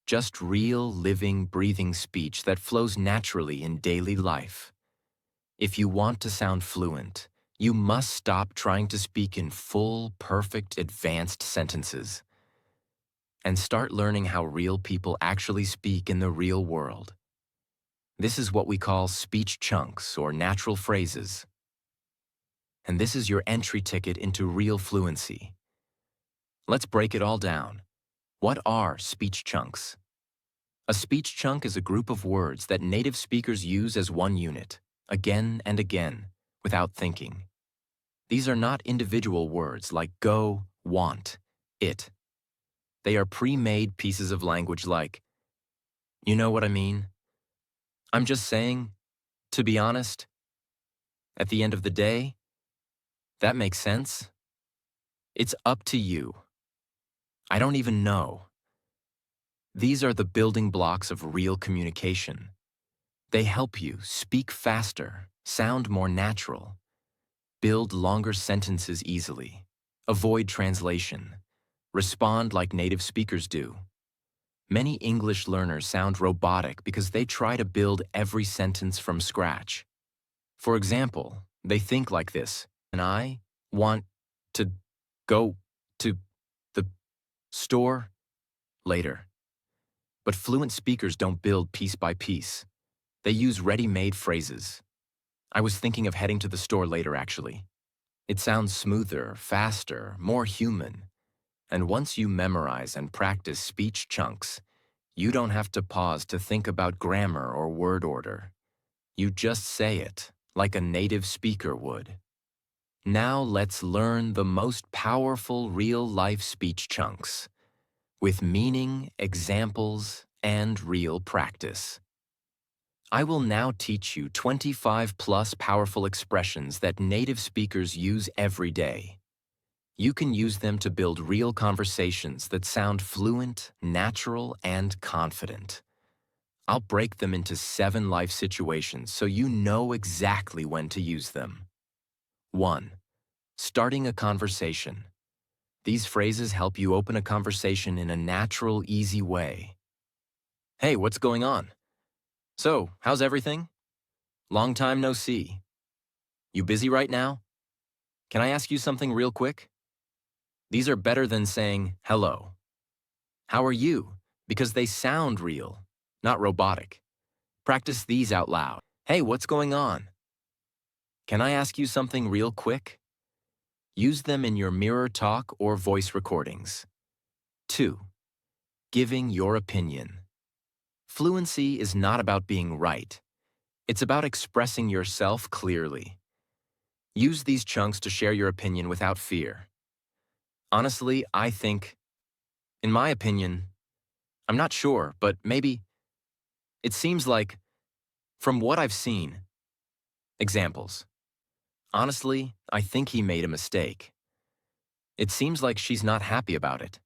Just real, living, breathing speech that flows naturally in daily life. If you want to sound fluent, you must stop trying to speak in full, perfect, advanced sentences and start learning how real people actually speak in the real world. This is what we call speech chunks or natural phrases. And this is your entry ticket into real fluency. Let's break it all down. What are speech chunks? A speech chunk is a group of words that native speakers use as one unit, again and again, without thinking. These are not individual words like go, want, it. They are pre-made pieces of language like, you know what I mean? I'm just saying, to be honest, at the end of the day, that makes sense. It's up to you. I don't even know. These are the building blocks of real communication. They help you speak faster, sound more natural, build longer sentences easily, avoid translation, respond like native speakers do. Many English learners sound robotic because they try to build every sentence from scratch. For example, they think like this, and I want to go to the store later. But fluent speakers don't build piece by piece. They use ready-made phrases. I was thinking of heading to the store later, actually. It sounds smoother, faster, more human. And once you memorize and practice speech chunks, you don't have to pause to think about grammar or word order. You just say it, like a native speaker would. Now let's learn the most powerful real-life speech chunks, with meaning, examples, and real practice. I will now teach you 25 plus powerful expressions that native speakers use every day. You can use them to build real conversations that sound fluent, natural, and confident. I'll break them into 7 life situations so you know exactly when to use them. 1. Starting a conversation. These phrases help you open a conversation in a natural, easy way. Hey, what's going on? So, how's everything? Long time no see. You busy right now? Can I ask you something real quick? These are better than saying, hello. How are you? Because they sound real, not robotic. Practice these out loud. Hey, what's going on? Can I ask you something real quick? Use them in your mirror talk or voice recordings. 2. Giving your opinion. Fluency is not about being right. It's about expressing yourself clearly. Use these chunks to share your opinion without fear. Honestly, I think, in my opinion, I'm not sure, but maybe, it seems like, from what I've seen. Examples. Honestly, I think he made a mistake. It seems like she's not happy about it.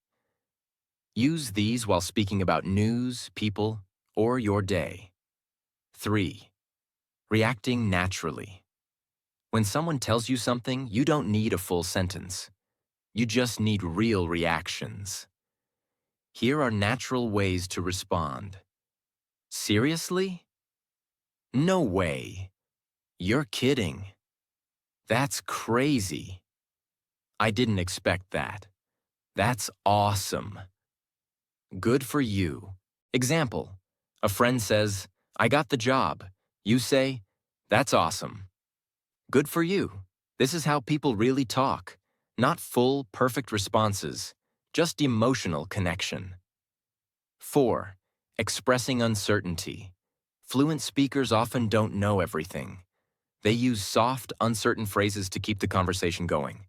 Use these while speaking about news, people, or your day. 3. Reacting naturally. When someone tells you something, you don't need a full sentence. You just need real reactions. Here are natural ways to respond. Seriously? No way. You're kidding. That's crazy. I didn't expect that. That's awesome. Good for you. Example. A friend says, I got the job. You say, that's awesome. Good for you. This is how people really talk. Not full, perfect responses, just emotional connection. 4. Expressing uncertainty. Fluent speakers often don't know everything. They use soft, uncertain phrases to keep the conversation going.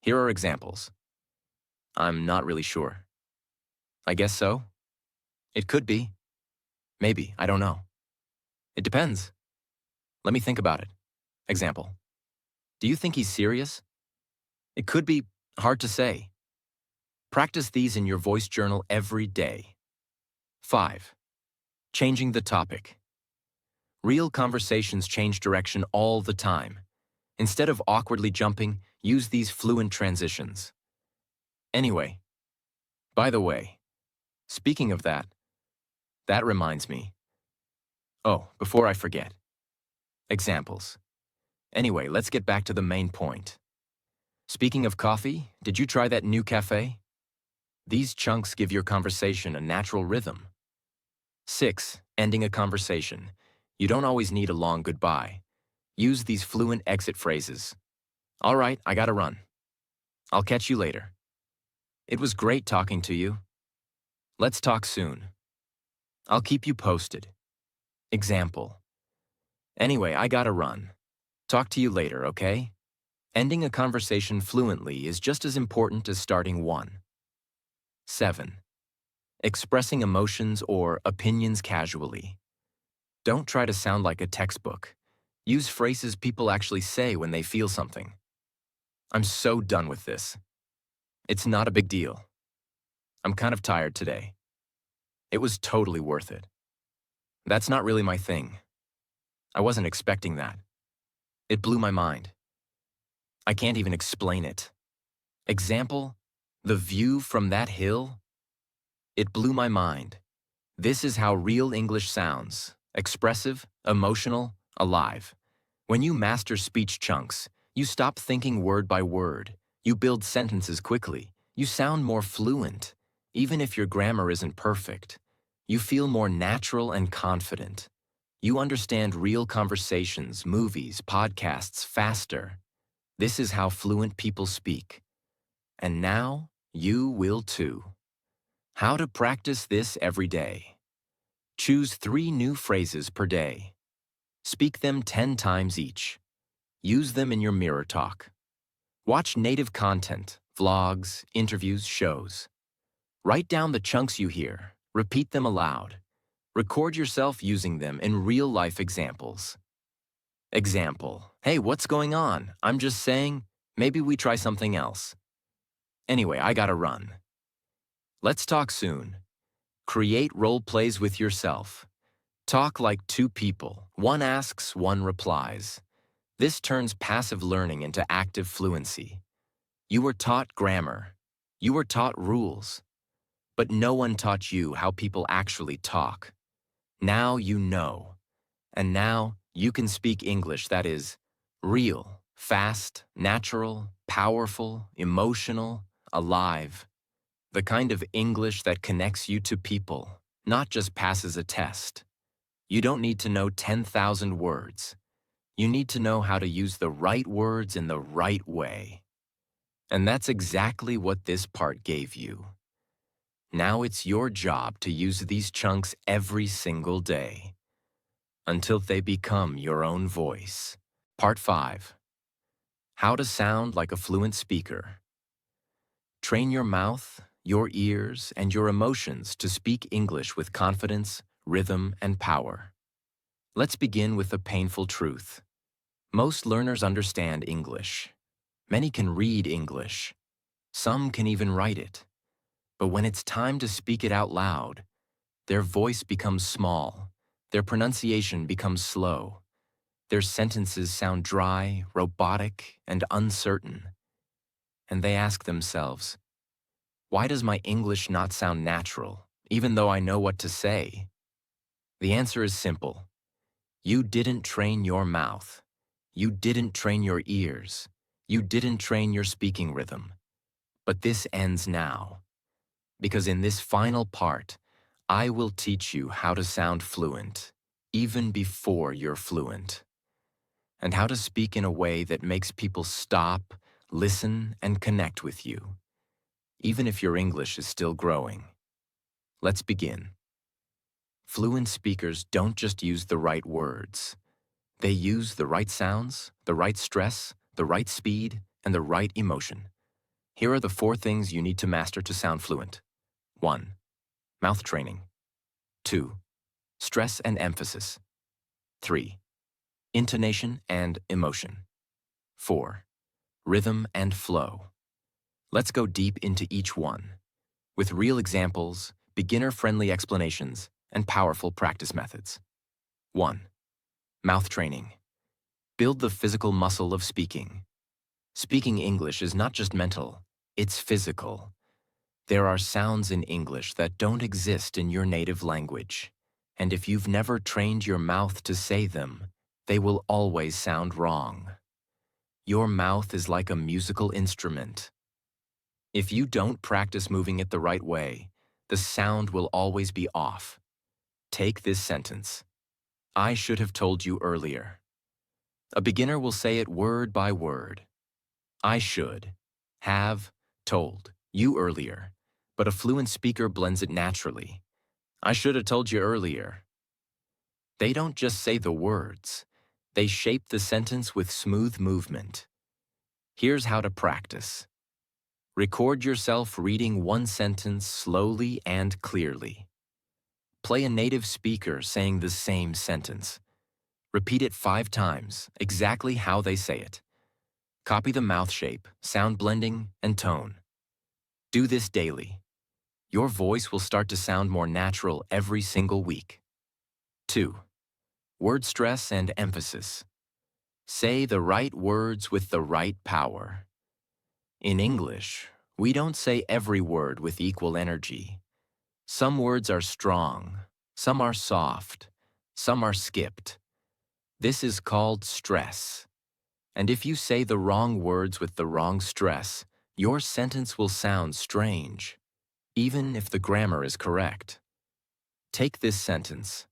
Here are examples. I'm not really sure. I guess so. It could be. Maybe, I don't know. It depends. Let me think about it. Example. Do you think he's serious? It could be hard to say. Practice these in your voice journal every day. 5. Changing the topic. Real conversations change direction all the time. Instead of awkwardly jumping, use these fluent transitions. Anyway, by the way, speaking of that reminds me. Oh, before I forget. Examples. Anyway, let's get back to the main point. Speaking of coffee, did you try that new cafe? These chunks give your conversation a natural rhythm. 6. Ending a conversation. You don't always need a long goodbye. Use these fluent exit phrases. All right, I gotta run. I'll catch you later. It was great talking to you. Let's talk soon. I'll keep you posted. Example. Anyway, I gotta run. Talk to you later, okay? Ending a conversation fluently is just as important as starting one. 7. Expressing emotions or opinions casually. Don't try to sound like a textbook. Use phrases people actually say when they feel something. I'm so done with this. It's not a big deal. I'm kind of tired today. It was totally worth it. That's not really my thing. I wasn't expecting that. It blew my mind. I can't even explain it. Example, the view from that hill? It blew my mind. This is how real English sounds. Expressive, emotional, alive. When you master speech chunks, you stop thinking word by word. You build sentences quickly. You sound more fluent, even if your grammar isn't perfect. You feel more natural and confident. You understand real conversations, movies, podcasts faster. This is how fluent people speak. And now, you will too. How to practice this every day. Choose 3 new phrases per day. Speak them 10 times each. Use them in your mirror talk. Watch native content, vlogs, interviews, shows. Write down the chunks you hear. Repeat them aloud. Record yourself using them in real-life examples. Example. Hey, what's going on? I'm just saying, maybe we try something else. Anyway, I gotta run. Let's talk soon. Create role plays with yourself. Talk like 2 people. One asks, one replies. This turns passive learning into active fluency. You were taught grammar. You were taught rules, but no one taught you how people actually talk. Now you know, and now you can speak English that is real, fast, natural, powerful, emotional, alive. The kind of English that connects you to people, not just passes a test. You don't need to know 10,000 words. You need to know how to use the right words in the right way. And that's exactly what this part gave you. Now it's your job to use these chunks every single day until they become your own voice. Part 5. How to sound like a fluent speaker. Train your mouth, your ears, and your emotions to speak English with confidence, rhythm, and power. Let's begin with the painful truth. Most learners understand English. Many can read English. Some can even write it. But when it's time to speak it out loud, their voice becomes small, their pronunciation becomes slow, their sentences sound dry, robotic, and uncertain. And they ask themselves, why does my English not sound natural, even though I know what to say? The answer is simple. You didn't train your mouth. You didn't train your ears. You didn't train your speaking rhythm. But this ends now. Because in this final part, I will teach you how to sound fluent, even before you're fluent, and how to speak in a way that makes people stop, listen, and connect with you, even if your English is still growing. Let's begin. Fluent speakers don't just use the right words. They use the right sounds, the right stress, the right speed, and the right emotion. Here are the 4 things you need to master to sound fluent. 1. Mouth training. 2. Stress and emphasis. 3. Intonation and emotion. 4. Rhythm and flow. Let's go deep into each one, with real examples, beginner-friendly explanations, and powerful practice methods. 1. Mouth training. Build the physical muscle of speaking. Speaking English is not just mental, it's physical. There are sounds in English that don't exist in your native language. And if you've never trained your mouth to say them, they will always sound wrong. Your mouth is like a musical instrument. If you don't practice moving it the right way, the sound will always be off. Take this sentence. I should have told you earlier. A beginner will say it word by word. I should have told you earlier, but a fluent speaker blends it naturally. I should have told you earlier. They don't just say the words. They shape the sentence with smooth movement. Here's how to practice. Record yourself reading one sentence slowly and clearly. Play a native speaker saying the same sentence. Repeat it 5 times, exactly how they say it. Copy the mouth shape, sound blending, and tone. Do this daily. Your voice will start to sound more natural every single week. 2. Word stress and emphasis. Say the right words with the right power. In English, we don't say every word with equal energy. Some words are strong, some are soft, some are skipped. This is called stress. And if you say the wrong words with the wrong stress, your sentence will sound strange, even if the grammar is correct. Take this sentence.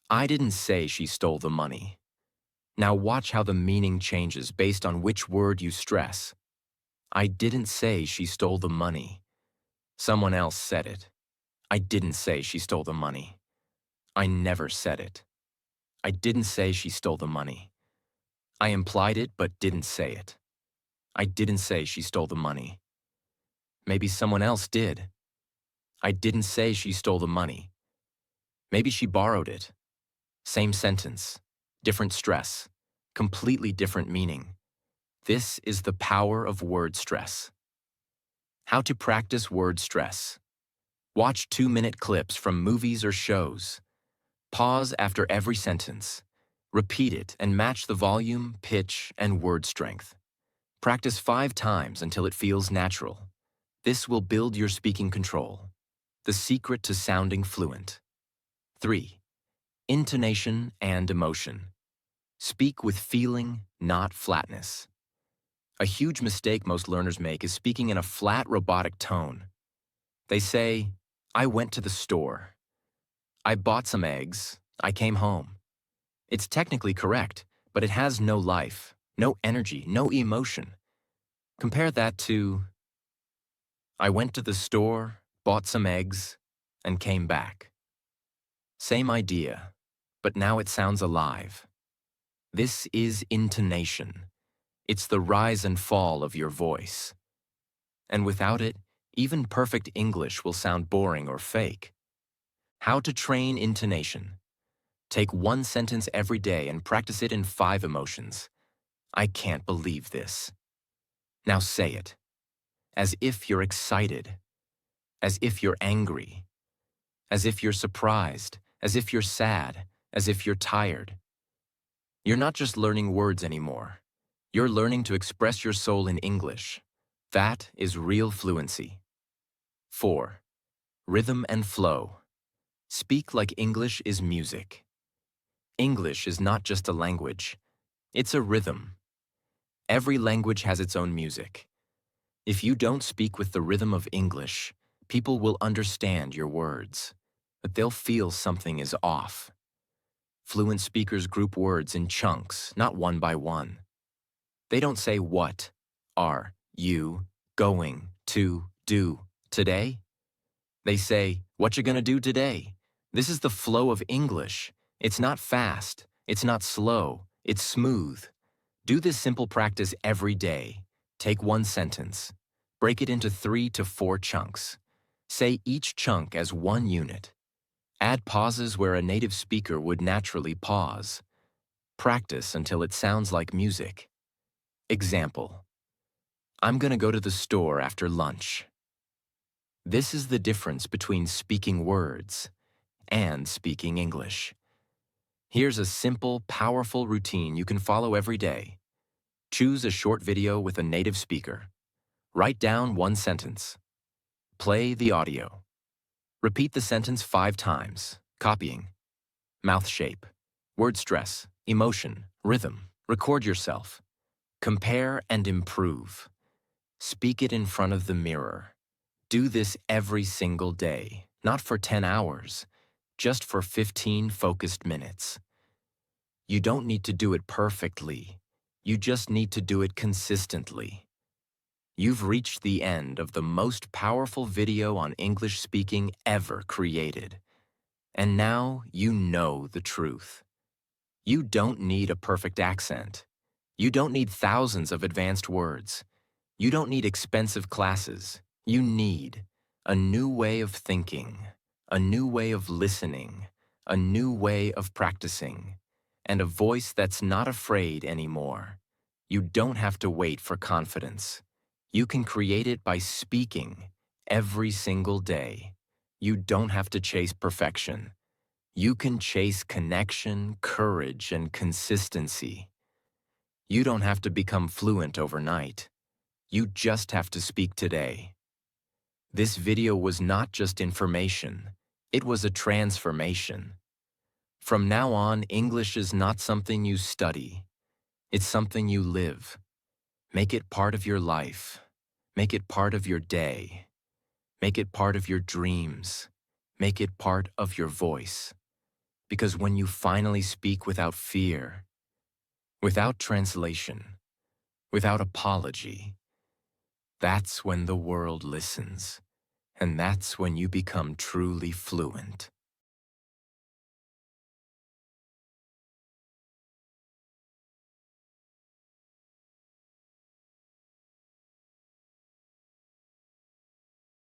I didn't say she stole the money. Now watch how the meaning changes based on which word you stress. I didn't say she stole the money. Someone else said it. I didn't say she stole the money. I never said it. I didn't say she stole the money. I implied it but didn't say it. I didn't say she stole the money. Maybe someone else did. I didn't say she stole the money. Maybe she borrowed it. Same sentence, different stress, completely different meaning. This is the power of word stress. How to practice word stress. Watch 2-minute clips from movies or shows. Pause after every sentence. Repeat it and match the volume, pitch, and word strength. Practice 5 times until it feels natural. This will build your speaking control. The secret to sounding fluent. 3. Intonation and emotion. Speak with feeling, not flatness. A huge mistake most learners make is speaking in a flat, robotic tone. They say, I went to the store. I bought some eggs. I came home. It's technically correct, but it has no life, no energy, no emotion. Compare that to, I went to the store, bought some eggs, and came back. Same idea, but now it sounds alive. This is intonation. It's the rise and fall of your voice. And without it, even perfect English will sound boring or fake. How to train intonation. Take one sentence every day and practice it in 5 emotions. I can't believe this. Now say it. As if you're excited. As if you're angry. As if you're surprised. As if you're sad. As if you're tired. You're not just learning words anymore. You're learning to express your soul in English. That is real fluency. 4. Rhythm and flow. Speak like English is music. English is not just a language. It's a rhythm. Every language has its own music. If you don't speak with the rhythm of English, people will understand your words, but they'll feel something is off. Fluent speakers group words in chunks, not one by one. They don't say what are you going to do today? They say, what you gonna do today? This is the flow of English. It's not fast, it's not slow, it's smooth. Do this simple practice every day. Take one sentence. Break it into 3 to 4 chunks. Say each chunk as one unit. Add pauses where a native speaker would naturally pause. Practice until it sounds like music. Example. I'm gonna go to the store after lunch. This is the difference between speaking words and speaking English. Here's a simple, powerful routine you can follow every day. Choose a short video with a native speaker. Write down one sentence. Play the audio. Repeat the sentence 5 times, copying. Mouth shape, word stress, emotion, rhythm. Record yourself. Compare and improve. Speak it in front of the mirror. Do this every single day, not for 10 hours, just for 15 focused minutes. You don't need to do it perfectly. You just need to do it consistently. You've reached the end of the most powerful video on English speaking ever created. And now you know the truth. You don't need a perfect accent. You don't need thousands of advanced words. You don't need expensive classes. You need a new way of thinking, a new way of listening, a new way of practicing, and a voice that's not afraid anymore. You don't have to wait for confidence. You can create it by speaking every single day. You don't have to chase perfection. You can chase connection, courage, and consistency. You don't have to become fluent overnight. You just have to speak today. This video was not just information. It was a transformation. From now on, English is not something you study. It's something you live. Make it part of your life. Make it part of your day. Make it part of your dreams. Make it part of your voice. Because when you finally speak without fear, without translation, without apology, that's when the world listens, and that's when you become truly fluent.